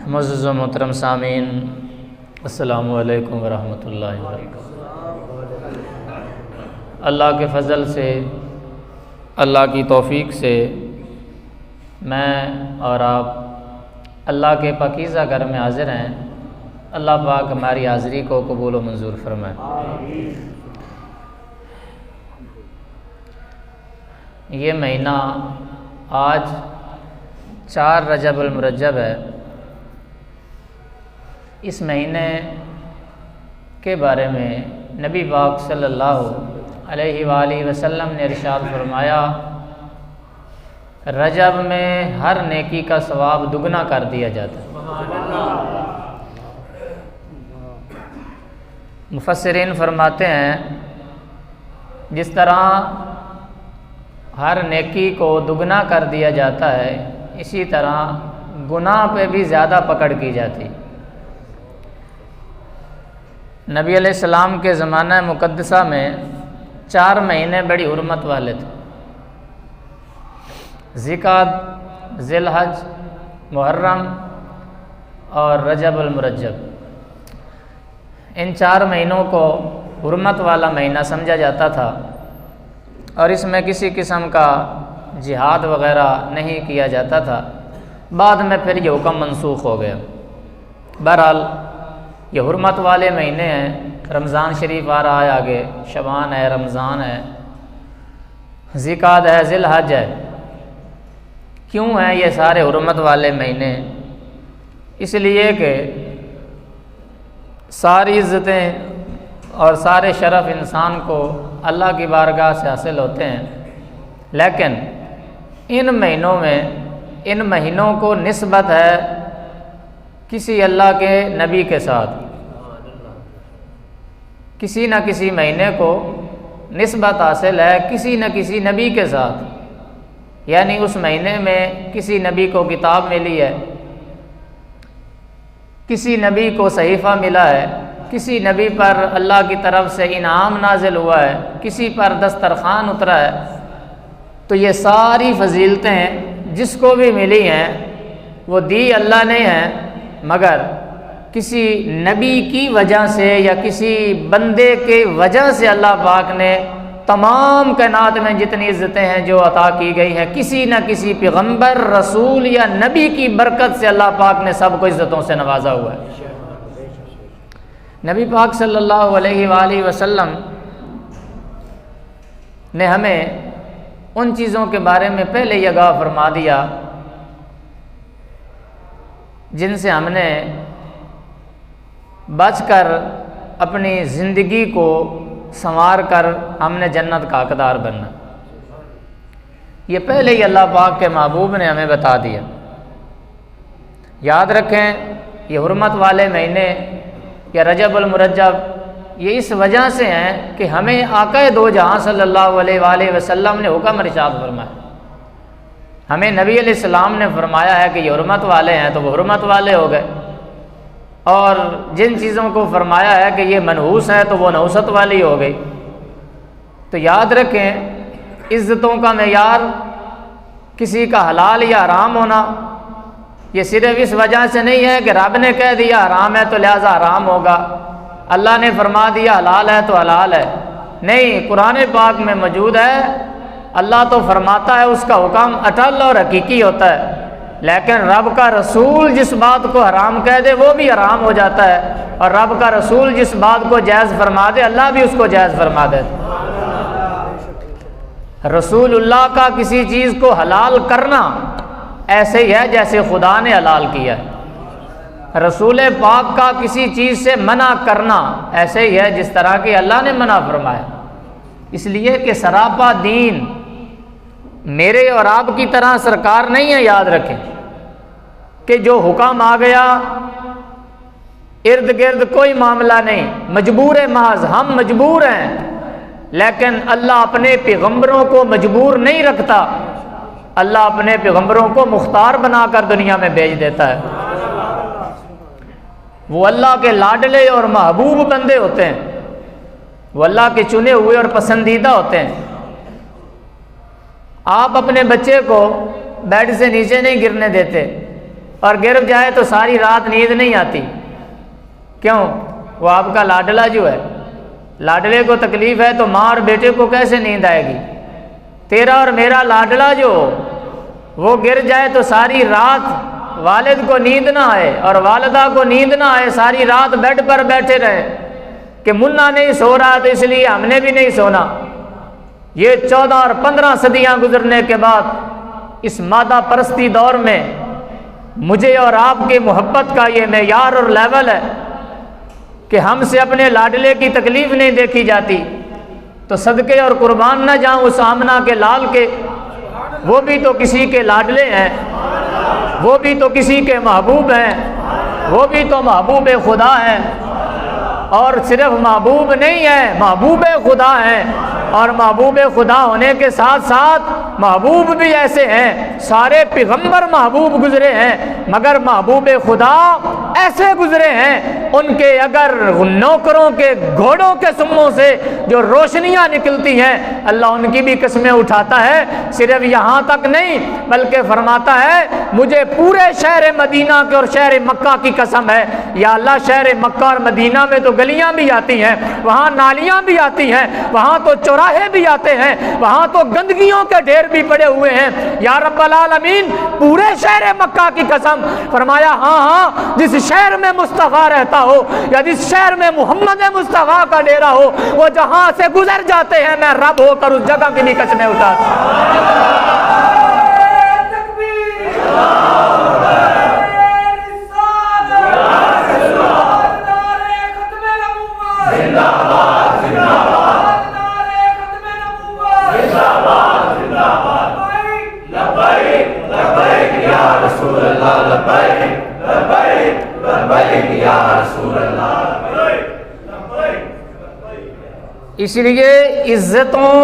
معزز و محترم سامعین، السلام علیکم ورحمۃ اللہ وبرکاتہ۔ اللہ کے فضل سے، اللہ کی توفیق سے میں اور آپ اللہ کے پاکیزہ گھر میں حاضر ہیں۔ اللہ پاک ہماری حاضری کو قبول و منظور فرمائے۔ یہ مہینہ آج 4 رجب المرجب ہے۔ اس مہینے کے بارے میں نبی پاک صلی اللہ علیہ وآلہ وسلم نے ارشاد فرمایا، رجب میں ہر نیکی کا ثواب دگنا کر دیا جاتا ہے۔ مفسرین فرماتے ہیں جس طرح ہر نیکی کو دگنا کر دیا جاتا ہے، اسی طرح گناہ پہ بھی زیادہ پکڑ کی جاتی۔ نبی علیہ السلام کے زمانہ مقدسہ میں 4 مہینے بڑی حرمت والے تھے: ذی-القعدہ، ذی الحج، محرم اور رجب المرجب۔ ان 4 مہینوں کو حرمت والا مہینہ سمجھا جاتا تھا اور اس میں کسی قسم کا جہاد وغیرہ نہیں کیا جاتا تھا۔ بعد میں پھر یہ حکم منسوخ ہو گیا۔ بہرحال یہ حرمت والے مہینے ہیں۔ رمضان شریف آ رہا ہے، آگے شعبان ہے، رمضان ہے، ذی-القعدہ ہے، ذی الحج ہے۔ کیوں ہیں یہ سارے حرمت والے مہینے؟ اس لیے کہ ساری عزتیں اور سارے شرف انسان کو اللہ کی بارگاہ سے حاصل ہوتے ہیں، لیکن ان مہینوں کو نسبت ہے کسی اللہ کے نبی کے ساتھ۔ کسی نہ کسی مہینے کو نسبت حاصل ہے کسی نہ کسی نبی کے ساتھ، یعنی اس مہینے میں کسی نبی کو کتاب ملی ہے، کسی نبی کو صحیفہ ملا ہے، کسی نبی پر اللہ کی طرف سے انعام نازل ہوا ہے، کسی پر دسترخوان اترا ہے۔ تو یہ ساری فضیلتیں جس کو بھی ملی ہیں وہ دی اللہ نے ہیں، مگر کسی نبی کی وجہ سے یا کسی بندے کے وجہ سے اللہ پاک نے تمام کائنات میں جتنی عزتیں ہیں جو عطا کی گئی ہیں، کسی نہ کسی پیغمبر، رسول یا نبی کی برکت سے اللہ پاک نے سب کو عزتوں سے نوازا ہوا ہے۔ نبی پاک صلی اللہ علیہ وآلہ وسلم نے ہمیں ان چیزوں کے بارے میں پہلے یہ آگاہ فرما دیا جن سے ہم نے بچ کر اپنی زندگی کو سنوار کر ہم نے جنت کا حقدار بننا۔ یہ پہلے ہی اللہ پاک کے محبوب نے ہمیں بتا دیا۔ یاد رکھیں، یہ حرمت والے مہینے یا رجب المرجب یہ اس وجہ سے ہیں کہ ہمیں آقا دو جہاں صلی اللہ علیہ وآلہ وسلم نے حکم ارشاد فرمایا۔ ہمیں نبی علیہ السلام نے فرمایا ہے کہ یہ حرمت والے ہیں تو وہ حرمت والے ہو گئے، اور جن چیزوں کو فرمایا ہے کہ یہ منحوس ہے تو وہ نحوست والی ہو گئی۔ تو یاد رکھیں، عزتوں کا معیار کسی کا حلال یا حرام ہونا یہ صرف اس وجہ سے نہیں ہے کہ رب نے کہہ دیا حرام ہے تو لہذا حرام ہوگا، اللہ نے فرما دیا حلال ہے تو حلال ہے۔ نہیں، قرآن پاک میں موجود ہے، اللہ تو فرماتا ہے، اس کا حکم اٹل اور حقیقی ہوتا ہے، لیکن رب کا رسول جس بات کو حرام کہہ دے وہ بھی حرام ہو جاتا ہے، اور رب کا رسول جس بات کو جائز فرما دے اللہ بھی اس کو جائز فرما دے۔ رسول اللہ کا کسی چیز کو حلال کرنا ایسے ہی ہے جیسے خدا نے حلال کیا ہے۔ رسول پاک کا کسی چیز سے منع کرنا ایسے ہی ہے جس طرح کہ اللہ نے منع فرمایا۔ اس لیے کہ سراپا دین میرے اور آپ کی طرح سرکار نہیں ہے۔ یاد رکھیں کہ جو حکم آ گیا ارد گرد کوئی معاملہ نہیں، مجبور محض ہم مجبور ہیں، لیکن اللہ اپنے پیغمبروں کو مجبور نہیں رکھتا، اللہ اپنے پیغمبروں کو مختار بنا کر دنیا میں بھیج دیتا ہے۔ وہ اللہ کے لاڈلے اور محبوب بندے ہوتے ہیں، وہ اللہ کے چنے ہوئے اور پسندیدہ ہوتے ہیں۔ آپ اپنے بچے کو بیڈ سے نیچے نہیں گرنے دیتے، اور گر جائے تو ساری رات نیند نہیں آتی. کیوں؟ وہ آپ کا لاڈلا جو ہے، لاڈلے کو تکلیف ہے تو ماں اور بیٹے کو کیسے نیند آئے گی؟ تیرا اور میرا لاڈلا جو وہ گر جائے تو ساری رات والد کو نیند نہ آئے اور والدہ کو نیند نہ آئے، ساری رات بیڈ پر بیٹھے رہے کہ منا نہیں سو رہا تو اس لیے ہم نے بھی نہیں سونا. یہ 14 اور 15 صدیاں گزرنے کے بعد اس مادہ پرستی دور میں مجھے اور آپ کی محبت کا یہ معیار اور لیول ہے کہ ہم سے اپنے لاڈلے کی تکلیف نہیں دیکھی جاتی تو صدقے اور قربان نہ جاؤں اس آمنہ کے لال کے. وہ بھی تو کسی کے لاڈلے ہیں، وہ بھی تو کسی کے محبوب ہیں، وہ بھی تو محبوب خدا ہیں. اور صرف محبوب نہیں ہے، محبوب خدا ہیں. اور محبوب خدا ہونے کے ساتھ ساتھ محبوب بھی ایسے ہیں، سارے پیغمبر محبوب گزرے ہیں مگر محبوب خدا ایسے گزرے ہیں ان کے اگر نوکروں کے گھوڑوں کے سموں سے جو روشنیاں نکلتی ہیں اللہ ان کی بھی قسمیں اٹھاتا ہے. صرف یہاں تک نہیں بلکہ فرماتا ہے مجھے پورے شہر مدینہ کے اور شہر مکہ کی قسم ہے یا اللہ شہر مکہ اور مدینہ میں تو گلیاں بھی آتی ہیں، وہاں نالیاں بھی آتی ہیں، وہاں تو چوراہے بھی آتے ہیں، وہاں تو گندگیوں کے ڈھیر بھی پڑے ہوئے ہیں. یا رب العالمین پورے شہر مکہ کی قسم فرمایا ہاں جس شہر میں مصطفیٰ رہتا ہو یا جس شہر میں محمد مصطفیٰ کا ڈیرا ہو وہ جہاں سے گزر جاتے ہیں میں رب ہو کر اس جگہ کی بھی قسمیں اٹھاتا ہوں. اس لیے عزتوں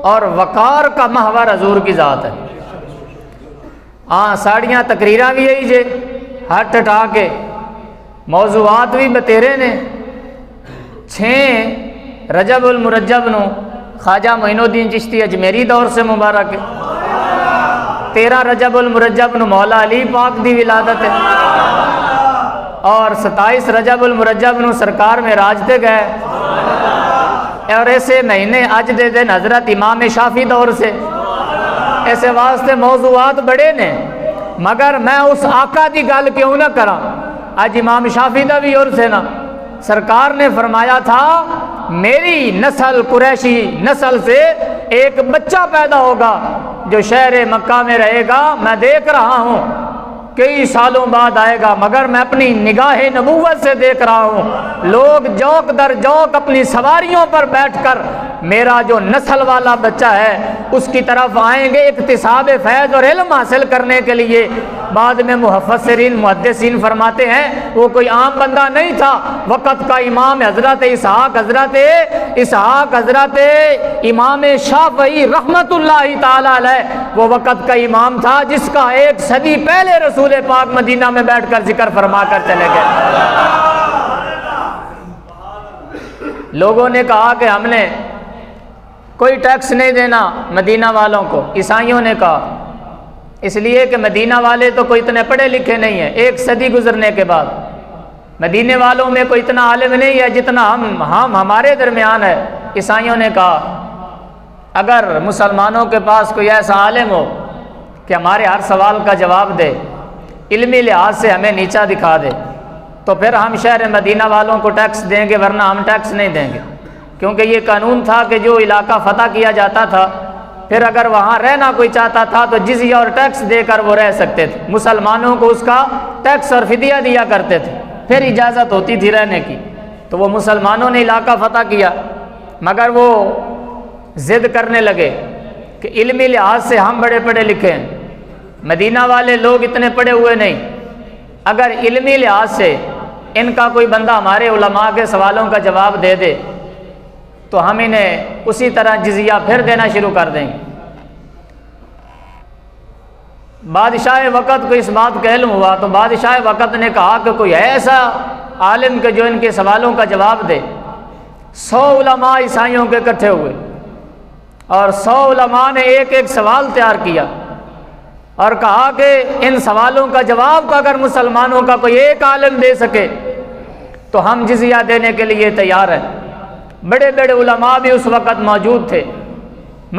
اور وقار کا محور حضور کی ذات ہے. ہاں ساڑیاں تقریراں بھی یہی جے ہٹ ہٹا کے موضوعات بھی بتیرے نے. 6 رجب المرجب نو خواجہ معین الدین چشتی اجمیری دور سے مبارک ہے. 13 رجب المرجب نو مولا علی پاک دی ولادت ہے اور 27 رجب المرجب نو سرکار معراج تے گئے اور ایسے مہینے اج دے دن حضرت امام شافی دور سے. ایسے واسطے موضوعات بڑے نے مگر میں اس آقا دی گل کیوں نہ کراں. اج امام شافی دا بھی عرس ہے نا. سرکار نے فرمایا تھا میری نسل قریشی نسل سے ایک بچہ پیدا ہوگا جو شہر مکہ میں رہے گا. میں دیکھ رہا ہوں کئی سالوں بعد آئے گا مگر میں اپنی نگاہ نبوت سے دیکھ رہا ہوں لوگ جوک در جوک اپنی سواریوں پر بیٹھ کر میرا جو نسل والا بچہ ہے اس کی طرف آئیں گے اکتساب فیض اور علم حاصل کرنے کے لیے. بعد میں مفسرین محدثین فرماتے ہیں وہ کوئی عام بندہ نہیں تھا. وقت کا امام حضرت اسحاق حضرت امام شافعی رحمت اللہ تعالی علیہ وہ وقت کا امام تھا جس کا 1 صدی پہلے رسول پاک مدینہ میں بیٹھ کر ذکر فرما کر چلے گئے. لوگوں نے کہا کہ ہم نے کوئی ٹیکس نہیں دینا مدینہ والوں کو. عیسائیوں نے کہا اس لیے کہ مدینہ والے تو کوئی اتنے پڑھے لکھے نہیں ہیں. 1 صدی گزرنے کے بعد مدینے والوں میں کوئی اتنا عالم نہیں ہے جتنا ہمارے درمیان ہے. عیسائیوں نے کہا اگر مسلمانوں کے پاس کوئی ایسا عالم ہو کہ ہمارے ہر سوال کا جواب دے علمی لحاظ سے ہمیں نیچا دکھا دے تو پھر ہم شہر مدینہ والوں کو ٹیکس دیں گے ورنہ ہم ٹیکس نہیں دیں گے. کیونکہ یہ قانون تھا کہ جو علاقہ فتح کیا جاتا تھا پھر اگر وہاں رہنا کوئی چاہتا تھا تو جزیہ اور ٹیکس دے کر وہ رہ سکتے تھے. مسلمانوں کو اس کا ٹیکس اور فدیہ دیا کرتے تھے پھر اجازت ہوتی تھی رہنے کی. تو وہ مسلمانوں نے علاقہ فتح کیا مگر وہ ضد کرنے لگے کہ علمی لحاظ سے ہم بڑے پڑھے لکھے ہیں مدینہ والے لوگ اتنے پڑھے ہوئے نہیں. اگر علمی لحاظ سے ان کا کوئی بندہ ہمارے علماء کے سوالوں کا جواب دے دے تو ہم انہیں اسی طرح جزیہ پھر دینا شروع کر دیں گے. بادشاہ وقت کو اس بات کا علم ہوا تو بادشاہ وقت نے کہا کہ کوئی ایسا عالم کہ جو ان کے سوالوں کا جواب دے. 100 علماء عیسائیوں کے اکٹھے ہوئے اور 100 علماء نے ایک ایک سوال تیار کیا. اور کہا کہ ان سوالوں کا جواب کو اگر مسلمانوں کا کوئی ایک عالم دے سکے تو ہم جزیہ دینے کے لیے تیار ہیں۔ بڑے بڑے علماء بھی اس وقت موجود تھے،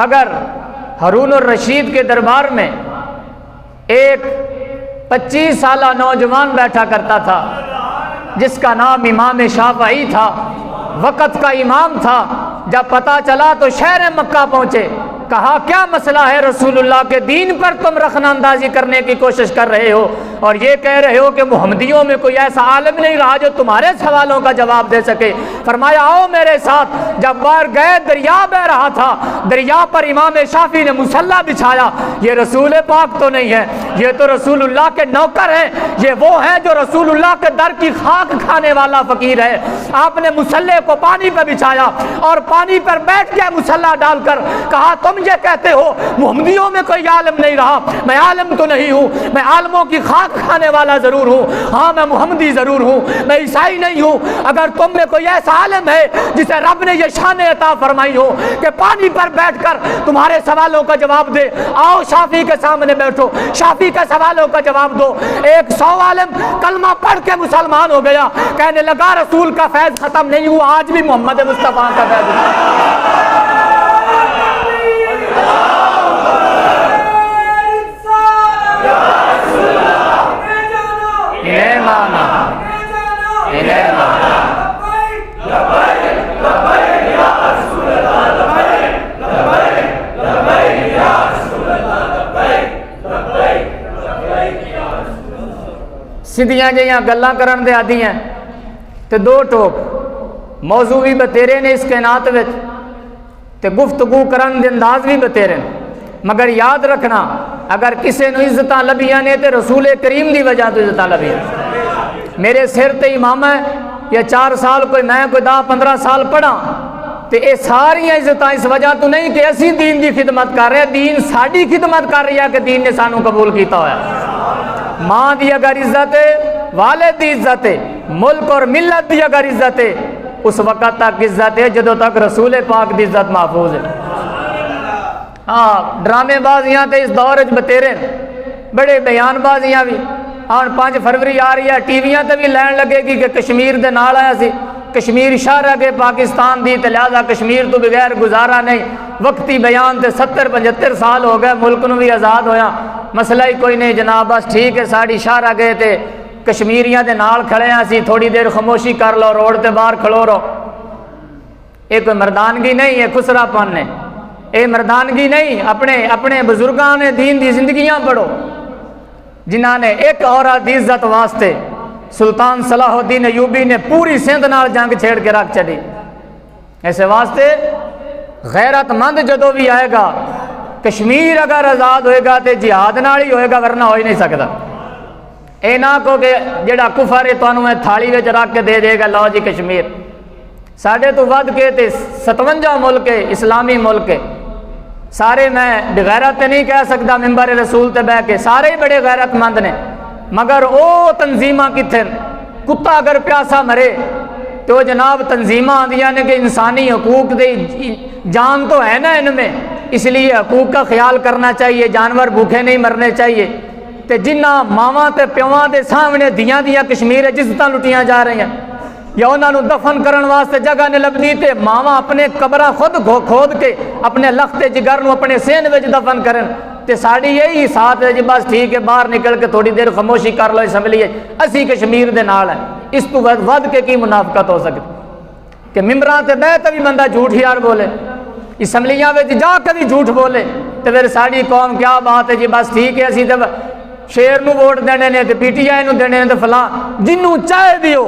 مگر ہارون الرشید کے دربار میں ایک 25 سالہ نوجوان بیٹھا کرتا تھا جس کا نام امام شافعی تھا، وقت کا امام تھا۔ جب پتہ چلا تو شہر مکہ پہنچے، کہا کیا مسئلہ ہے رسول اللہ کے دین پر تم رخنہ اندازی کرنے کی کوشش کر رہے ہو اور یہ کہہ رہے ہو کہ محمدیوں میں کوئی ایسا عالم نہیں رہا جو تمہارے سوالوں کا جواب دے سکے۔ فرمایا آؤ میرے ساتھ۔ جب باہر گئے دریا بہ رہا تھا، دریا پر امام شافعی نے مصلی بچھایا۔ یہ رسول پاک تو نہیں ہے، یہ تو رسول اللہ کے نوکر ہیں، یہ وہ ہے جو رسول اللہ کے در کی خاک کھانے والا فقیر ہے۔ آپ نے مصلی کو پانی پہ بچھایا اور پانی پر بیٹھ کے مصلی ڈال کر کہا تم یہ کہتے ہو محمدیوں میں کوئی عالم نہیں رہا، میں عالم تو نہیں ہوں، میں عالموں کی خاک کھانے والا ضرور ہوں، ہاں میں محمدی ضرور ہوں، میں عیسائی نہیں ہوں۔ اگر تم میں کوئی ایسا عالم ہے جسے رب نے یہ شان عطا فرمائی ہو کہ پانی پر بیٹھ کر تمہارے سوالوں کا جواب دے، آؤ شافعی کے سامنے بیٹھو، شافعی کے سوالوں کا جواب دو۔ 100 عالم کلمہ پڑھ کے مسلمان ہو گیا، کہنے لگا رسول کا فیض ختم نہیں ہوا، آج بھی محمد مصطفیٰ کا فیض۔ سیدھیاں جہاں گلاں کرن دے عادی ہیں تے دو ٹوک موضوع بھی بتیرے نے اس کائنات وچ تے گفتگو کرن دے انداز بھی بتیرے نے، مگر یاد رکھنا اگر کسے نو عزتاں لبیاں نے تے رسول کریم دی وجہ تو عزتاں لبیاں۔ میرے سر تے امام ہے یا 4 سال کوئی میں کوئی 10-15 سال پڑھا تے اے ساری عزتاں اس وجہ تو نہیں کہ اسی دین دی خدمت کر رہے، دین ساڈی خدمت کر رہی ہے کہ دین نے سانو قبول کیتا ہوا ہے۔ ماں دی اگر عزت ہے، والد دی عزت ہے، ملک اور ملت دی اگر عزت ہے، اس وقت تک عزت ہے جدوں تک رسول پاک دی عزت محفوظ ہے۔ ہاں ڈرامے بازیاں تے اس دور وچ بتیرے بڑے بیان بازیاں بھی، ہاں 5 فروری آ رہی ہے، ٹی ویاں تے بھی لین لگے گی کہ کشمیر دے نال آیا سی، کشمیر اشارہ کے پاکستان دی تے لہذا کشمیر تو بغیر گزارا نہیں۔ وقتی بیان تے 70-75 سال ہو گئے ملک نو بھی آزاد ہویا، مسئلہ ہی کوئی نہیں جناب، بس ٹھیک ہے ساڑی اشارہ گئے تے کشمیریاں دے نال کھڑے ہیں سی، تھوڑی دیر خاموشی کر لو، روڈ تے باہر کھڑو رہو۔ یہ کوئی مردانگی نہیں ہے، خسرا پن ہے، اے مردانگی نہیں۔ اپنے بزرگاں نے دین دی زندگیاں پڑھو جنہاں نے ایک عورت دی عزت واسطے سلطان صلاح الدین ایوبی نے پوری سندھ نال جنگ چھیڑ کے رکھ چڑی۔ ایسے واسطے غیرت مند جدو بھی آئے گا، کشمیر اگر آزاد ہوئے گا تے جہاد نال ہی ہوئے گا، ورنہ ہو ہی نہیں سکتا۔ اے نہ کو کہ جڑا کفر ہے تانوں میں تھالی وچ رکھ کے دے گا لو جی کشمیر۔ ساڈے تو ود کے تے 57 ملک اسلامی ملک سارے، میں بغیرت نہیں کہہ سکتا ممبر رسول تے بہ کے، سارے ہی بڑے غیرت مند نے، مگر او تنظیماں کتھے؟ کتا اگر پیاسا مرے تو جناب تنظیماں آندیاں نے کہ انسانی حقوق دے جان تو ہے نا ان میں، اس لیے حقوق کا خیال کرنا چاہیے، جانور بھوکے نہیں مرنے چاہیے۔ تے جنہ ماواں تے پیواں دے سامنے دیاں کشمیر عزتاں لٹیاں جا رہی ہیں، یا انہوں نے دفن کرن واسطے جگہ نے لبنی تے ماواں اپنے قبرہ خود کھود کے اپنے لخت جگر نو اپنے سین وچ دفن کرن، تے ساڑی یہی ساتھ ہے جی بس ٹھیک ہے باہر نکل کے تھوڑی دیر خاموشی کر لو اسمبلی اسی کشمیر دے نال ہے۔ اس تو ود کے کی منافقت ہو سکتی کہ ممبراں تے بیٹھ بھی بندہ جھوٹ یار بولے، اسمبلیاں وچ جا کے بھی جھوٹ بولے، تے پھر ساڑی قوم کیا بات ہے جی بس ٹھیک ہے اسی تے شیر نو ووٹ دینے نے تے پی ٹی آئی نو دینے نے تے فلاں جنوں چاہے دیو،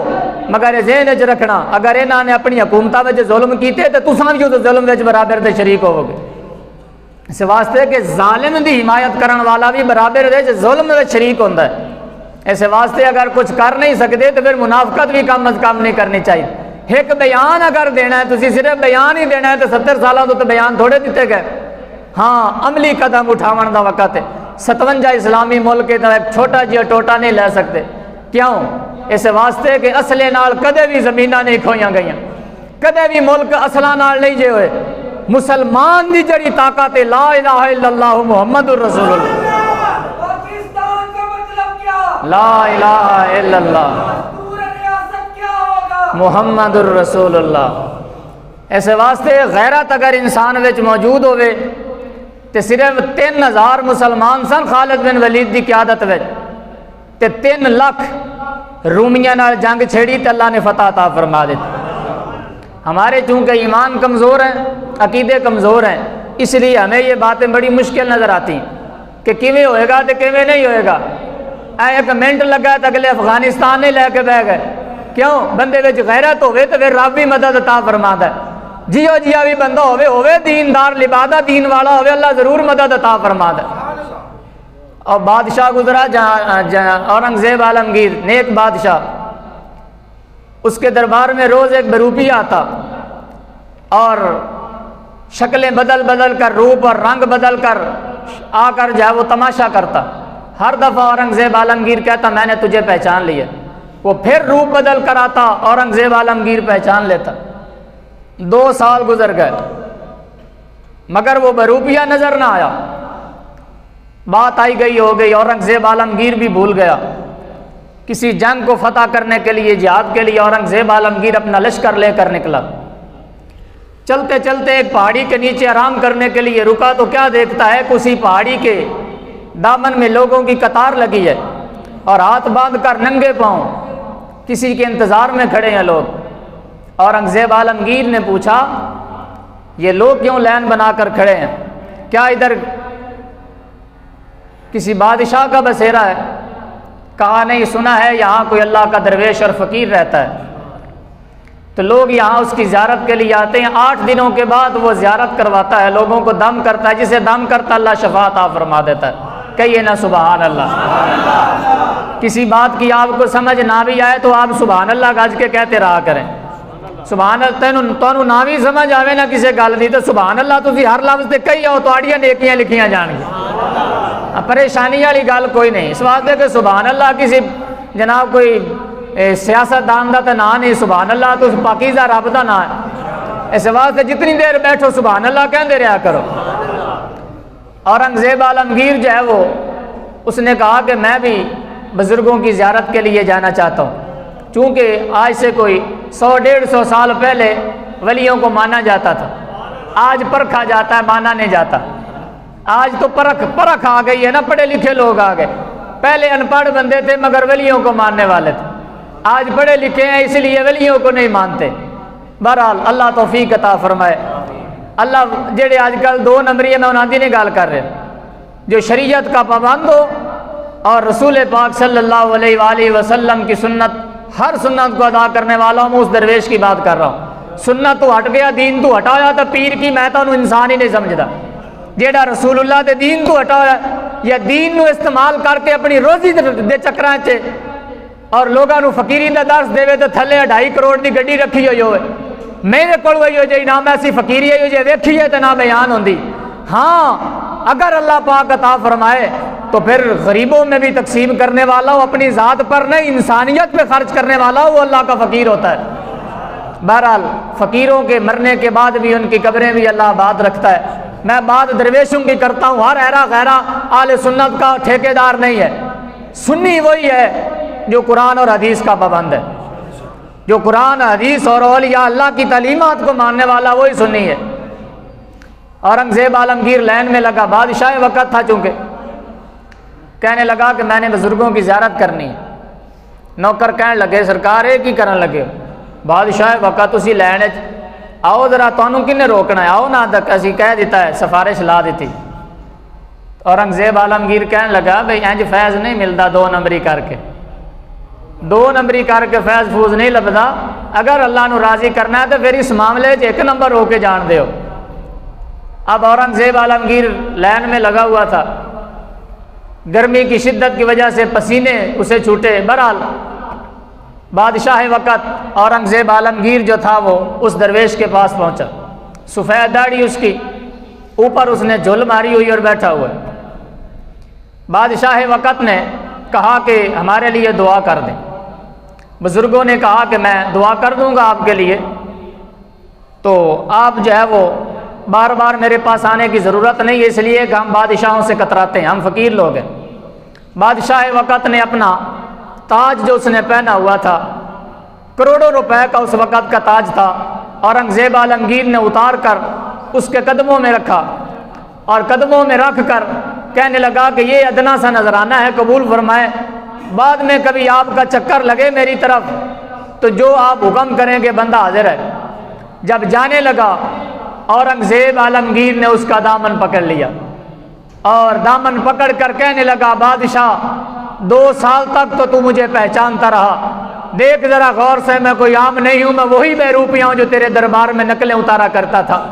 مگر ذہن وچ رکھنا اگر انہاں نے اپنی حکومتاں وچ ظلم کیتے تے تساں بھی اس ظلم وچ برابر دے شریک ہوو گے۔ اس واسطے کہ ظالم دی حمایت کرن والا بھی برابر دے ظلم وچ شریک ہوندا ہے۔ اس واسطے اگر کچھ کر نہیں سکتے تو پھر منافقت بھی کم از کم نہیں کرنی چاہیے۔ ایک بیان اگر دینا ہے تسی صرف بیان ہی دینا ہے تو 70 سالوں تو بیان تھوڑے دیتے گئے، ہاں عملی قدم اٹھاون دا وقت ہے۔ 57 اسلامی ملک تو ایک چھوٹا جہا ٹوٹا نہیں لے سکتے، کیوں؟ اس واسطے کہ اصلے نال کدے بھی زمیناں نہیں کھوئیاں گئیاں، کدے بھی ملک اصلاں نال نہیں جے ہوئے۔ مسلمان دی جڑی طاقت ہے لا الہ الا اللہ محمد الرسول اللہ، لا الہ الا اللہ محمد الرسول اللہ۔ ایسے واسطے غیرت اگر انسان وچ موجود ہوئے تے صرف 3000 مسلمان سن خالد بن ولید دی قیادت وچ تے 3 لاکھ رومیاں نال جنگ چھیڑی تے اللہ نے فتح عطا فرما دیتی۔ ہمارے چونکہ ایمان کمزور ہیں، عقیدے کمزور ہیں، اس لیے ہمیں یہ باتیں بڑی مشکل نظر آتی ہیں کہ کیویں ہوئے گا تے کیویں نہیں ہوئے گا۔ ایک منٹ لگا تو اگلے افغانستان نہیں لے کے بہ گئے، کیوں؟ بندے وچ غیرت ہوئے تو پھر رب بھی مدد عطا فرماتا ہے۔ جیو جیا بھی بندہ ہوئے دیندار لبادہ دین والا ہوئے، اللہ ضرور مدد عطا فرماتا ہے۔ اور بادشاہ گزرا اورنگزیب عالمگیر، نیک بادشاہ، اس کے دربار میں روز ایک بروپی آتا اور شکلیں بدل بدل کر، روپ اور رنگ بدل کر آ کر جو ہے وہ تماشا کرتا۔ ہر دفعہ اورنگزیب عالمگیر کہتا میں نے تجھے پہچان لیا، وہ پھر روپ بدل کر آتا، اورنگزیب عالمگیر پہچان لیتا۔ 2 سال گزر گئے مگر وہ بروپیہ نظر نہ آیا۔ بات آئی گئی ہو گئی، اورنگزیب عالمگیر بھی بھول گیا۔ کسی جنگ کو فتح کرنے کے لیے، جہاد کے لیے اورنگزیب عالمگیر اپنا لشکر لے کر نکلا۔ چلتے چلتے ایک پہاڑی کے نیچے آرام کرنے کے لیے رکا تو کیا دیکھتا ہے کہ اسی پہاڑی کے دامن میں لوگوں کی قطار لگی ہے اور ہاتھ باندھ کر ننگے پاؤں کسی کے انتظار میں کھڑے ہیں لوگ۔ اورنگزیب عالمگیر نے پوچھا یہ لوگ کیوں لائن بنا کر کھڑے ہیں؟ کیا ادھر کسی بادشاہ کا بسیرا ہے؟ کہا نہیں، سنا ہے یہاں کوئی اللہ کا درویش اور فقیر رہتا ہے، تو لوگ یہاں اس کی زیارت کے لیے آتے ہیں۔ 8 دنوں کے بعد وہ زیارت کرواتا ہے، لوگوں کو دم کرتا ہے، جسے دم کرتا اللہ شفاعت عطا فرما دیتا ہے۔ کہیے نا سبحان اللہ۔ کسی بات کی آپ کو سمجھ نہ بھی آئے تو آپ سبحان اللہ گج کے کہتے رہا کریں۔ سبحان اللہ تینوں نہ بھی سمجھ آوے نہ کسی گل دی تو سبحان اللہ تسی ہر لفظ تے کہی آؤ، تہاڈیاں نیکیاں لکھیاں جان گی۔ پریشانی والی گل کوئی نہیں، اس واسطے کہ سبحان اللہ کسی جناب کوئی سیاست دان دا تے نام نہیں، سبحان اللہ تو پاکیزہ رب دا نام ہے۔ اس واسطے جتنی دیر بیٹھو سبحان اللہ کہندے رہا کرو۔ اورنگزیب عالمگیر جو ہے وہ اس نے کہا کہ میں بھی بزرگوں کی زیارت کے لیے جانا چاہتا ہوں، چونکہ آج سے کوئی 100-150 سال پہلے ولیوں کو مانا جاتا تھا، آج پرکھا جاتا ہے، مانا نہیں جاتا۔ آج تو پرکھ آ گئی ہے نا، پڑھے لکھے لوگ آ گئے، پہلے ان پڑھ بندے تھے مگر ولیوں کو ماننے والے تھے، آج پڑھے لکھے ہیں اس لیے ولیوں کو نہیں مانتے۔ بہرحال اللہ توفیق عطا فرمائے۔ اللہ جڑے آج کل 2 نمبری ہے، میں انہاں دی نہیں گال کر رہے، جو شریعت کا پابند ہو اور رسول پاک صلی اللہ علیہ وآلہ وسلم کی سنت، ہر سنت کو ادا کرنے والا ہوں، میں اس درویش کی بات کر رہا ہوں۔ سنت تو ہٹ گیا، دین تو ہٹایا تو پیر کی میں تو انسان ہی نہیں سمجھدا۔ جیڑا رسول اللہ دے دین تو ہٹایا یا دین نو استعمال کر کے اپنی روزی دے چکراں چ اور لوگاں نو فقیری دا درس دے تے تھلے 2.5 کروڑ دی گڈی رکھی ہوئی ہوئے، میرے کول ہوئی ہو جی نہ میں ایسی فقیری ہے جو ویکھی ہے تے نہ بیان ہوندی۔ ہاں اگر اللہ پاک عطا فرمائے تو پھر غریبوں میں بھی تقسیم کرنے والا ہو، اپنی ذات پر نہیں انسانیت پہ خرچ کرنے والا ہو، وہ اللہ کا فقیر ہوتا ہے۔ بہرحال فقیروں کے مرنے کے بعد بھی ان کی قبریں بھی اللہ آباد رکھتا ہے۔ میں بات درویشوں کی کرتا ہوں، ہر ایرا غیرہ اہل سنت کا ٹھیکیدار نہیں ہے۔ سنی وہی ہے جو قرآن اور حدیث کا پابند ہے، جو قرآن حدیث اور اولیاء اللہ کی تعلیمات کو ماننے والا وہی سنی ہے۔ اورنگزیب عالمگیر لائن میں لگا، بادشاہ وقت تھا چونکہ، کہنے لگا کہ میں نے بزرگوں کی زیارت کرنی ہے۔ نوکر کہنے لگے سرکار ایک ہی کرن لگے، بادشاہ وقت اسی لائن آؤ ذرا تانوں کنے روکنا ہے، آؤ نہ تک اسی کہہ دیتا ہے، سفارش لا دیتی۔ اورنگزیب عالمگیر کہنے لگا بھئی انج فیض نہیں ملتا 2 نمبری کر کے، 2 نمبری کر کے فیض فوز نہیں لبدا۔ اگر اللہ نو راضی کرنا ہے تو پھر اس معاملے 1 نمبر ہو کے جان دیو۔ اب اورنگزیب عالمگیر لائن میں لگا ہوا تھا، گرمی کی شدت کی وجہ سے پسینے اسے چھوٹے۔ بہرحال بادشاہ وقت اورنگزیب عالمگیر جو تھا وہ اس درویش کے پاس پہنچا، سفید داڑھی اس کی، اوپر اس نے جھل ماری ہوئی اور بیٹھا ہوا ہے۔ بادشاہ وقت نے کہا کہ ہمارے لیے دعا کر دیں۔ بزرگوں نے کہا کہ میں دعا کر دوں گا آپ کے لیے، تو آپ جو ہے وہ بار بار میرے پاس آنے کی ضرورت نہیں ہے، اس لیے کہ ہم بادشاہوں سے کتراتے ہیں، ہم فقیر لوگ ہیں۔ بادشاہ وقت نے اپنا تاج جو اس نے پہنا ہوا تھا، کروڑوں روپے کا اس وقت کا تاج تھا، اورنگزیب عالمگیر نے اتار کر اس کے قدموں میں رکھا، اور قدموں میں رکھ کر کہنے لگا کہ یہ ادنا سا نذرانہ ہے، قبول فرمائے، بعد میں کبھی آپ کا چکر لگے میری طرف تو جو آپ حکم کریں گے بندہ حاضر ہے۔ جب جانے لگا اورنگزیب عالمگیر نے اس کا دامن پکڑ لیا اور دامن پکڑ کر کہنے لگا بادشاہ 2 سال تک تو مجھے پہچانتا رہا، دیکھ ذرا غور سے، میں کوئی عام نہیں ہوں، میں وہی بہروپیہ ہوں جو تیرے دربار میں نقلیں اتارا کرتا تھا۔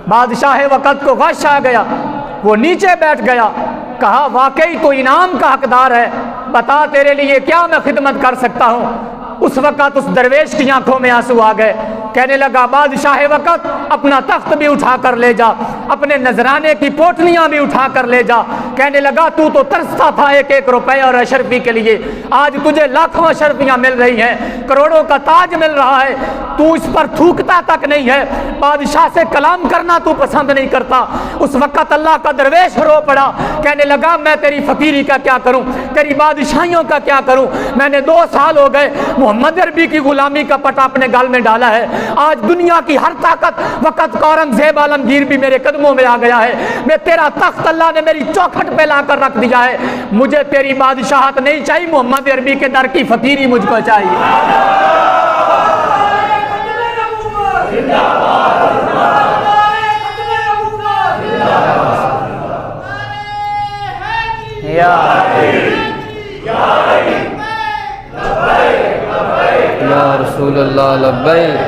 بادشاہ وقت کو غش آ گیا، وہ نیچے بیٹھ گیا، کہا واقعی تو انعام کا حقدار ہے، بتا تیرے لیے کیا میں خدمت کر سکتا ہوں۔ اس وقت اس درویش کی آنکھوں میں آنسو آ گئے، کہنے لگا بادشاہ وقت اپنا تخت بھی اٹھا کر لے جا، اپنے نذرانے کی پوٹلیاں بھی اٹھا کر لے جا۔ کہنے لگا تو ترستا تھا 1-1 روپے اور اشرفی کے لیے، آج تجھے لاکھوں اشرفیاں مل رہی ہیں، کروڑوں کا تاج مل رہا ہے، تو اس پر تھوکتا تک نہیں ہے، بادشاہ سے کلام کرنا تو پسند نہیں کرتا۔ اس وقت اللہ کا درویش رو پڑا، کہنے لگا میں تیری فقیری کا کیا کروں، تیری بادشاہیوں کا کیا کروں، میں نے 2 سال ہو گئے محمد عربی کی غلامی کا پٹا اپنے گال میں ڈالا ہے، آج دنیا کی ہر طاقت وقت کا اورنگزیب عالمگیر بھی میرے قدموں میں آ گیا ہے، میں تیرا تخت اللہ نے میری چوکھٹ پہ لا کر رکھ دیا ہے، مجھے تیری بادشاہت نہیں چاہیے، محمد عربی کے در کی فقیری مجھ کو چاہیے۔ یا رسول اللہ لبیک۔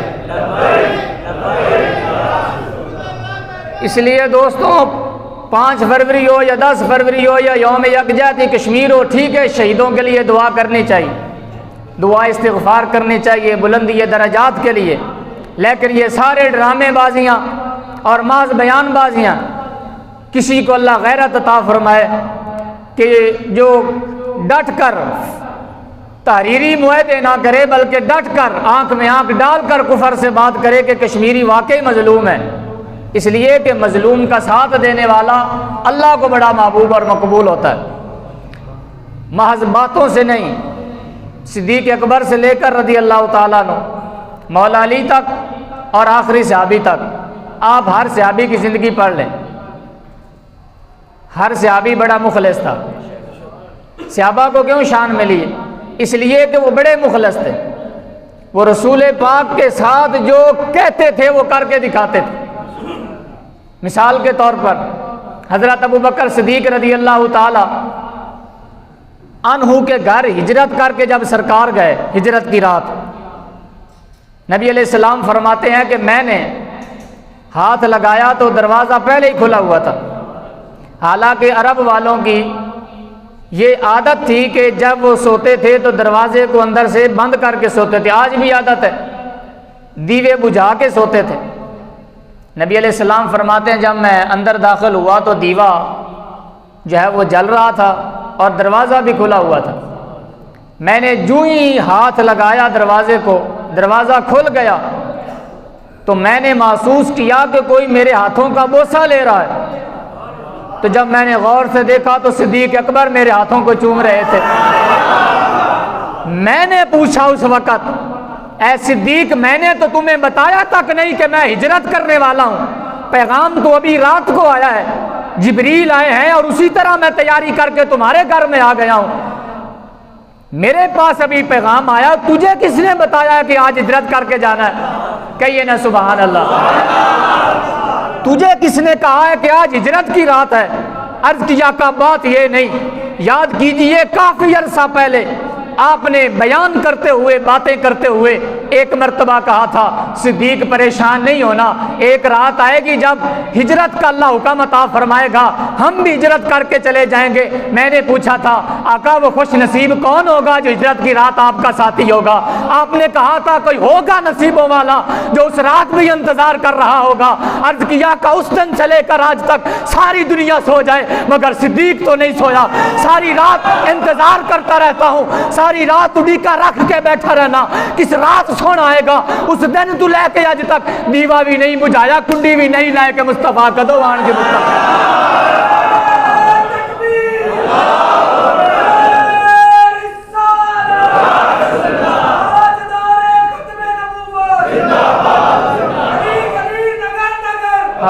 اس لیے دوستوں 5 فروری ہو یا 10 فروری ہو یا یوم یکجہتی کشمیر ہو، ٹھیک ہے، شہیدوں کے لیے دعا کرنی چاہیے، دعا استغفار کرنی چاہیے بلندی درجات کے لیے، لیکن یہ سارے ڈرامے بازیاں اور محض بیان بازیاں، کسی کو اللہ غیرت عطا فرمائے کہ جو ڈٹ کر تحریری معاہدے نہ کرے بلکہ ڈٹ کر آنکھ میں آنکھ ڈال کر کفر سے بات کرے کہ کشمیری واقعی مظلوم ہے، اس لیے کہ مظلوم کا ساتھ دینے والا اللہ کو بڑا محبوب اور مقبول ہوتا ہے، محض باتوں سے نہیں۔ صدیق اکبر سے لے کر رضی اللہ تعالیٰ عنہ، مولا علی تک اور آخری صحابی تک، آپ ہر صحابی کی زندگی پڑھ لیں، ہر صحابی بڑا مخلص تھا۔ صحابہ کو کیوں شان ملی؟ اس لیے کہ وہ بڑے مخلص تھے، وہ رسول پاک کے ساتھ جو کہتے تھے وہ کر کے دکھاتے تھے۔ مثال کے طور پر حضرت ابوبکر صدیق رضی اللہ تعالی عنہ کے گھر ہجرت کر کے جب سرکار گئے ہجرت کی رات، نبی علیہ السلام فرماتے ہیں کہ میں نے ہاتھ لگایا تو دروازہ پہلے ہی کھلا ہوا تھا، حالانکہ عرب والوں کی یہ عادت تھی کہ جب وہ سوتے تھے تو دروازے کو اندر سے بند کر کے سوتے تھے، آج بھی عادت ہے، دیوے بجھا کے سوتے تھے۔ نبی علیہ السلام فرماتے ہیں جب میں اندر داخل ہوا تو دیوا جو ہے وہ جل رہا تھا اور دروازہ بھی کھلا ہوا تھا، میں نے جو ہی ہاتھ لگایا دروازے کو، دروازہ کھل گیا تو میں نے محسوس کیا کہ کوئی میرے ہاتھوں کا بوسہ لے رہا ہے، تو جب میں نے غور سے دیکھا تو صدیق اکبر میرے ہاتھوں کو چوم رہے تھے۔ میں نے پوچھا اس وقت اے صدیق میں نے تو تمہیں بتایا تک نہیں کہ میں ہجرت کرنے والا ہوں، پیغام تو ابھی رات کو آیا ہے، جبریل آئے ہیں اور اسی طرح میں تیاری کر کے تمہارے گھر میں آ گیا ہوں، میرے پاس ابھی پیغام آیا، تجھے کس نے بتایا کہ آج ہجرت کر کے جانا ہے؟ کہیے نا سبحان اللہ۔ تجھے کس نے کہا ہے کہ آج ہجرت کی رات ہے؟ عرض کیا کہ بات یہ نہیں، یاد کیجئے کافی عرصہ پہلے آپ نے بیان کرتے ہوئے باتیں کرتے ہوئے ایک مرتبہ کہا تھا صدیق پریشان نہیں ہونا، ایک رات آئے گی جب ہجرت کا اللہ حکم عطا فرمائے گا، ہم بھی ہجرت کر کے چلے جائیں گے۔ میں نے پوچھا تھا آقا وہ خوش نصیب کون ہوگا جو ہجرت کی رات آپ کا ساتھی ہوگا؟ آپ نے کہا تھا کوئی ہوگا نصیبوں والا جو اس رات بھی انتظار کر رہا ہوگا۔ عرض کیا کہ اس دن سے لے کر آج تک ساری دنیا سو جائے مگر صدیق تو نہیں سویا، ساری رات انتظار کرتا رہتا ہوں، ساری رات اڑیکا رکھ کے بیٹھا رہنا، کس رات سونا آئے گا۔ اس دن تو لے کے آج تک دیوا بھی نہیں بجھایا، کنڈی بھی نہیں لائے کہ مصطفیٰ کدو آن کے مصطفیٰ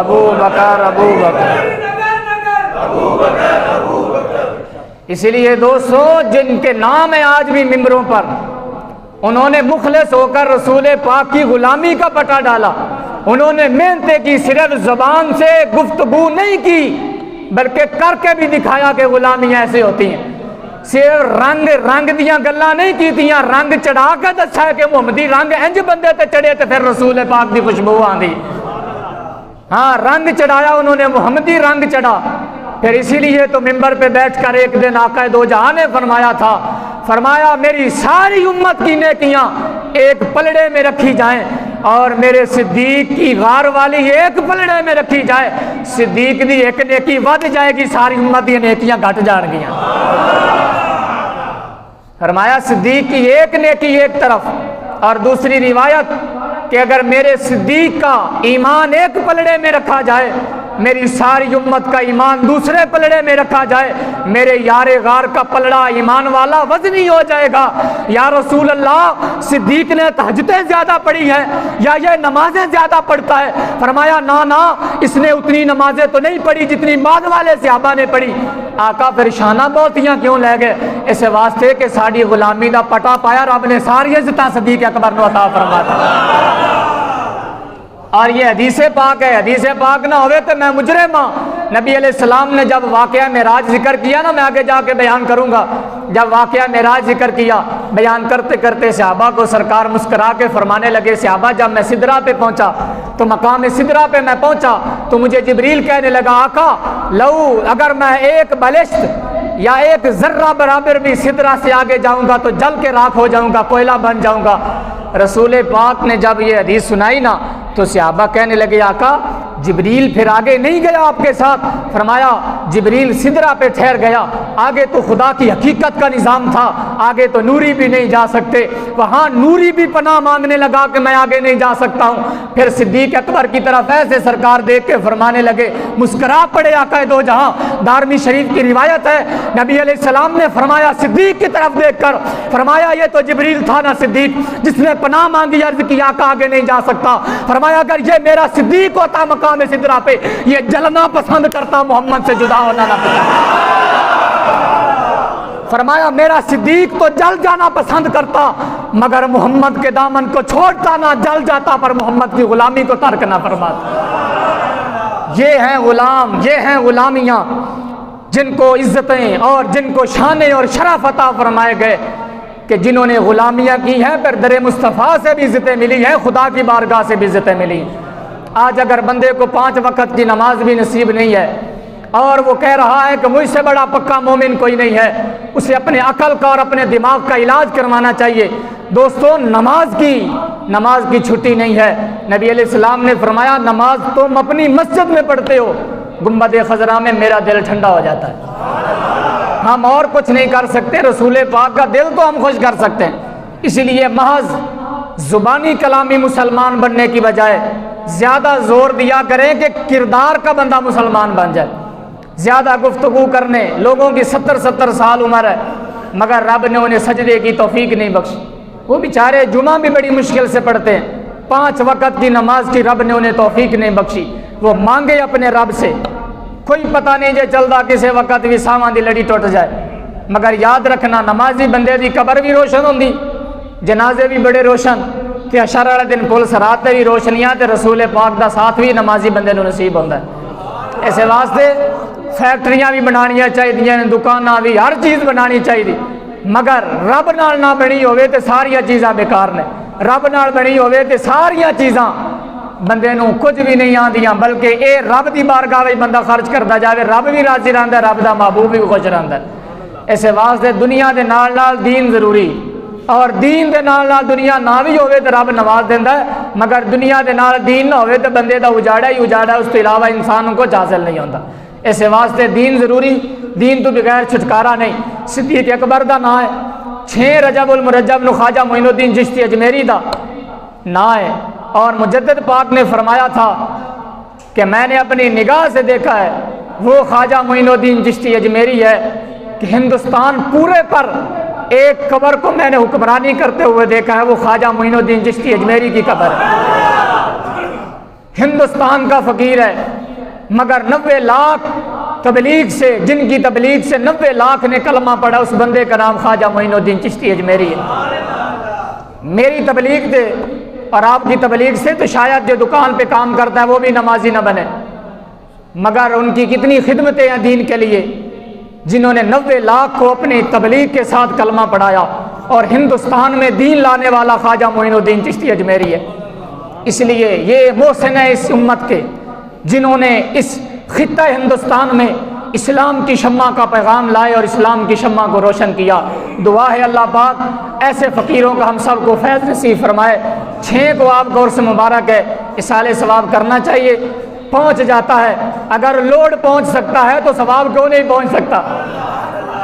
ابو بکر ابو بکر۔ اسی لیے دوستو، جن کے نام ہیں آج بھی ممبروں پر، انہوں نے مخلص ہو کر رسول پاک کی غلامی کا پٹا ڈالا، انہوں نے محنتیں کی، صرف زبان سے گفتگو نہیں کی بلکہ کر کے بھی دکھایا کہ غلامی ایسے ہوتی ہیں، صرف رنگ دیاں گلاں نہیں کی تیاں، رنگ چڑھا کے دسا ہے کہ محمدی رنگ انج بندے تے چڑھے تے پھر رسول پاک دی خوشبو آندی۔ ہاں، رنگ چڑھایا انہوں نے، محمدی رنگ چڑھا۔ پھر اسی لیے تو ممبر پہ بیٹھ کر ایک دن آقا دو جہاں نے فرمایا تھا، فرمایا میری ساری امت کی نیکیاں ایک پلڑے میں رکھی جائیں اور میرے صدیق کی غار والی ایک پلڑے میں رکھی جائے، صدیق دی ایک نیکی ود جائے گی، ساری امت کی نیکیاں گھٹ جان گیاں۔ فرمایا صدیق کی ایک نیکی ایک طرف، اور دوسری روایت کہ اگر میرے صدیق کا ایمان ایک پلڑے میں رکھا جائے، میری ساری امت کا ایمان دوسرے پلڑے میں رکھا جائے، میرے یار غار کا پلڑا ایمان والا وزنی ہو جائے گا۔ یا رسول اللہ، صدیق نے تہجدیں زیادہ پڑھی ہیں یا یہ نمازیں زیادہ پڑھتا ہے؟ فرمایا نا، اس نے اتنی نمازیں تو نہیں پڑھی جتنی بعد والے صحابہ نے پڑھی۔ آقا پھر شانہ بہتیاں کیوں لے گئے؟ اس واسطے کہ ساری غلامی دا پٹا پایا رب نے ساری عزتاں صدیق اکبر نو عطا فرماتا۔ اور یہ حدیث پاک ہے، حدیث پاک نہ ہوئے تو میں مجرم ہاں۔ نبی علیہ السلام نے جب واقعہ معراج ذکر کیا نا، میں آگے جا کے بیان کروں گا، جب واقعہ معراج ذکر کیا، بیان کرتے کرتے صحابہ کو سرکار مسکرا کے فرمانے لگے، صحابہ جب میں سدرہ پہ پہنچا تو مقام سدرہ پہ میں پہنچا تو مجھے جبریل کہنے لگا، آقا لو اگر میں ایک بلشت یا ایک ذرہ برابر بھی سدرہ سے آگے جاؤں گا تو جل کے راکھ ہو جاؤں گا، کوئلہ بن جاؤں گا۔ رسول پاک نے جب یہ حدیث سنائی نا تو صحابہ کہنے لگے، آقا جبریل پھر آگے نہیں گیا آپ کے ساتھ؟ فرمایا جبریل سدرہ پہ ٹھہر گیا، آگے تو خدا کی حقیقت کا نظام تھا، آگے تو نوری بھی نہیں جا سکتے، وہاں نوری بھی پناہ مانگنے لگا کہ میں آگے نہیں جا سکتا ہوں۔ پھر صدیق اکبر کی طرف ایسے سرکار دیکھ کے فرمانے لگے، مسکرا پڑے آقا دو جہاں۔ دارمی شریف کی روایت ہے، نبی علیہ السلام نے فرمایا صدیق کی طرف دیکھ کر، فرمایا یہ تو جبریل تھا نا صدیق جس نے پناہ مانگی، عرض کی آقا آگے نہیں جا سکتا۔ فرمایا اگر یہ میرا صدیق ہوتا مقام سدرہ پہ، یہ جلنا پسند کرتا، محمد سے جدا ہونا نہ پسند۔ فرمایا میرا صدیق تو جل جانا پسند کرتا مگر محمد کے دامن کو چھوڑتا نہ، جل جاتا پر محمد کی غلامی کو ترک نہ فرماتا۔ یہ ہیں غلام، یہ ہیں غلامیاں جن کو عزتیں اور جن کو شانیں اور شرف عطا فرمائے گئے، کہ جنہوں نے غلامیاں کی ہیں پھر در مصطفیٰ سے بھی عزتیں ملی ہیں، خدا کی بارگاہ سے بھی عزتیں ملی۔ آج اگر بندے کو 5 وقت کی نماز بھی نصیب نہیں ہے اور وہ کہہ رہا ہے کہ مجھ سے بڑا پکا مومن کوئی نہیں ہے، اسے اپنے عقل کا اور اپنے دماغ کا علاج کروانا چاہیے۔ دوستو نماز کی چھٹی نہیں ہے۔ نبی علیہ السلام نے فرمایا نماز تم اپنی مسجد میں پڑھتے ہو، گنبد خضرا میں میرا دل ٹھنڈا ہو جاتا ہے۔ ہم اور کچھ نہیں کر سکتے، رسول پاک کا دل تو ہم خوش کر سکتے ہیں۔ اسی لیے محض زبانی کلامی مسلمان بننے کی بجائے زیادہ زور دیا کریں کہ کردار کا بندہ مسلمان بن جائے۔ زیادہ گفتگو کرنے، لوگوں کی 70 سال عمر ہے مگر رب نے انہیں سجدے کی توفیق نہیں بخشی، وہ بیچارے جمعہ بھی بڑی مشکل سے پڑھتے ہیں، 5 وقت کی نماز کی رب نے انہیں توفیق نہیں بخشی۔ وہ مانگے اپنے رب سے، کوئی پتہ نہیں جو چلتا کسے وقت بھی ساواں دی لڑی ٹوٹ جائے، مگر یاد رکھنا نمازی بندے دی قبر بھی روشن ہوندی، جنازے بھی بڑے روشن، تے حشر والے دن پولیس رات تے بھی روشنیاں، تے رسول پاک دا ساتھ بھی نمازی بندے نو نصیب ہوندا ہے۔ اس واسطے فیکٹریاں بھی بنانیاں چاہیے، دکاناں بھی، ہر چیز بنانی چاہیے، مگر رب نال نہ بنی ہوئے تے ساریاں چیزاں بیکار نے۔ رب نال بنی ہوئے تے ساریاں چیزاں بندے نو کچھ بھی نہیں آندیاں، بلکہ اے رب دی بارگاہ وچ بندہ خرچ کرتا جاوے، رب بھی راضی رہندا ہے، رب دا محبوب بھی خوش رہندا ہے۔ اس واسطے دنیا دے نال نال دین ضروری، اور دین دے نال نال دنیا نہ بھی ہوئے تو رب نواز دیندا ہے، مگر دنیا دے نال دین نہ ہوئے تو بندے دا اجاڑا ہی اجاڑا، اس کے علاوہ انسان کو حاصل نہیں ہوتا۔ اس واسطے دین ضروری، دین تو بغیر چھٹکارا نہیں۔ صدیق اکبر دا نام ہے، 6 رجب المرجب نو خواجہ معین الدین چشتی اجمیری دا نام ہے، اور مجدد پاک نے فرمایا تھا کہ میں نے اپنی نگاہ سے دیکھا ہے وہ خواجہ معین الدین چشتی اجمیری ہے کہ ہندوستان پورے پر ایک قبر کو میں نے حکمرانی کرتے ہوئے دیکھا ہے، وہ خواجہ معین الدین چشتی اجمیری کی قبر ہے۔ ہندوستان کا فقیر ہے، مگر 90 لاکھ تبلیغ سے، جن کی تبلیغ سے 90 لاکھ نے کلمہ پڑھا، اس بندے کا نام خواجہ معین الدین چشتی اجمیری ہے۔ میری تبلیغ سے اور آپ کی تبلیغ سے تو شاید جو دکان پہ کام کرتا ہے وہ بھی نمازی نہ بنے، مگر ان کی کتنی خدمتیں ہیں دین کے لیے، جنہوں نے 90 لاکھ کو اپنی تبلیغ کے ساتھ کلمہ پڑھایا، اور ہندوستان میں دین لانے والا خواجہ معین الدین چشتی اجمیری ہے۔ اس لیے یہ محسن ہے اس امت کے، جنہوں نے اس خطہ ہندوستان میں اسلام کی شمع کا پیغام لائے اور اسلام کی شمع کو روشن کیا۔ دعا ہے اللہ پاک ایسے فقیروں کا ہم سب کو فیض نصیب فرمائے۔ 6 کو آپ کو عرص مبارک ہے، اصالہ ثواب کرنا چاہیے، پہنچ جاتا ہے۔ اگر لوڈ پہنچ سکتا ہے تو ثواب کیوں نہیں پہنچ سکتا؟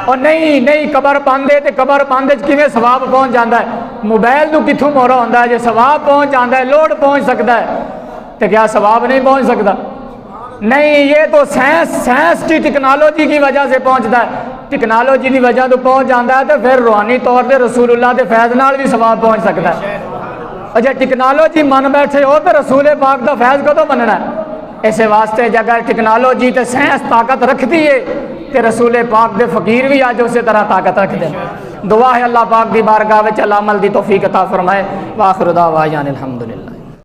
اور نہیں قبر باندھے تے قبر باندھے کیویں ثواب پہنچ جاتا ہے؟ موبائل نو کتھوں مورا ہوندا ہے جے ثواب پہنچ جاتا ہے، لوڈ پہنچ سکتا ہے تو کیا ثواب نہیں پہنچ سکتا؟ نہیں، یہ تو سائنس کی ٹیکنالوجی کی وجہ سے پہنچتا ہے، ٹیکنالوجی کی وجہ تو پہنچ جاتا ہے تو پھر روحانی طور پہ رسول اللہ کے فیض نال بھی ثواب پہنچ سکتا ہے۔ اور جب ٹیکنالوجی من بیٹھے ہو تو رسول پاک دا فیض کدوں مننا ہے؟ ایسے واسطے اگر ٹیکنالوجی تے سائنس طاقت رکھتی ہے کہ رسول پاک دے فقیر بھی آج اسی طرح طاقت رکھ دیں۔ دعا ہے اللہ پاک دی بارگاہ وچ عمل دی توفیق عطا فرمائے۔ وآخر دعوانا الحمدللہ۔